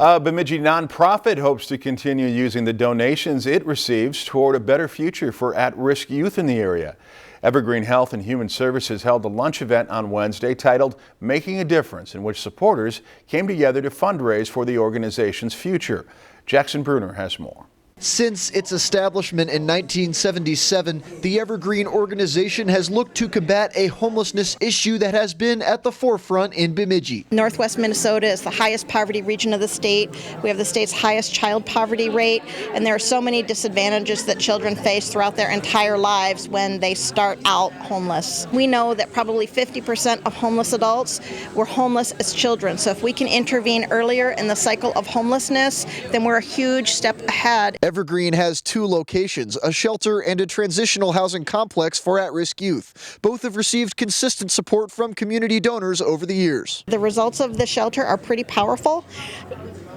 A Bemidji nonprofit hopes to continue using the donations it receives toward a better future for at-risk youth in the area. Evergreen Health and Human Services held a lunch event on Wednesday titled Making a Difference, in which supporters came together to fundraise for the organization's future. Jackson Bruner has more. Since its establishment in 1977, the Evergreen organization has looked to combat a homelessness issue that has been at the forefront in Bemidji. Northwest Minnesota is the highest poverty region of the state. We have the state's highest child poverty rate, and there are so many disadvantages that children face throughout their entire lives when they start out homeless. We know that probably 50% of homeless adults were homeless as children, so if we can intervene earlier in the cycle of homelessness, then we're a huge step ahead. Evergreen has two locations, a shelter and a transitional housing complex for at-risk youth. Both have received consistent support from community donors over the years. The results of the shelter are pretty powerful.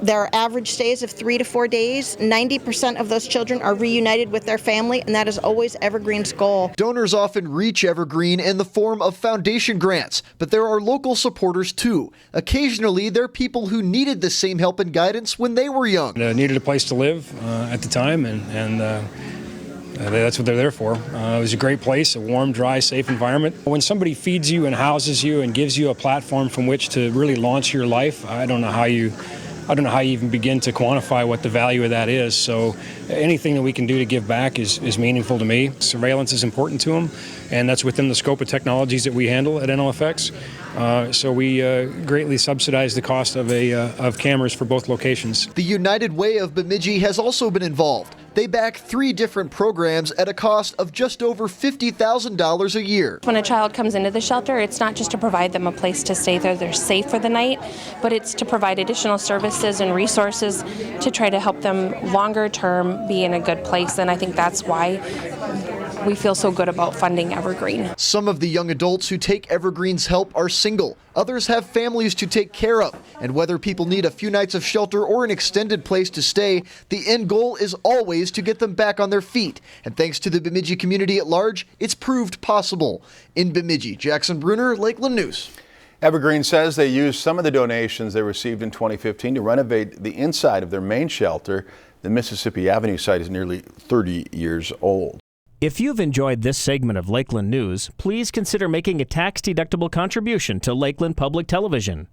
There are average stays of 3 to 4 days. 90% of those children are reunited with their family, and that is always Evergreen's goal. Donors often reach Evergreen in the form of foundation grants, but there are local supporters too. Occasionally, there are people who needed the same help and guidance when they were young. Needed a place to live at the time, and that's what they're there for. It was a great place, a warm, dry, safe environment. When somebody feeds you and houses you and gives you a platform from which to really launch your life, I don't know how you even begin to quantify what the value of that is. So anything that we can do to give back is meaningful to me. Surveillance is important to them, and that's within the scope of technologies that we handle at NLFX. So we greatly subsidize the cost of cameras for both locations. The United Way of Bemidji has also been involved. They back 3 different programs at a cost of just over $50,000 a year. When a child comes into the shelter, it's not just to provide them a place to stay there, they're safe for the night, but it's to provide additional services and resources to try to help them longer term be in a good place. And I think that's why we feel so good about funding Evergreen. Some of the young adults who take Evergreen's help are single. Others have families to take care of. And whether people need a few nights of shelter or an extended place to stay, the end goal is always to get them back on their feet. And thanks to the Bemidji community at large, it's proved possible. In Bemidji, Jackson Bruner, Lakeland News. Evergreen says they used some of the donations they received in 2015 to renovate the inside of their main shelter. The Mississippi Avenue site is nearly 30 years old. If you've enjoyed this segment of Lakeland News, please consider making a tax-deductible contribution to Lakeland Public Television.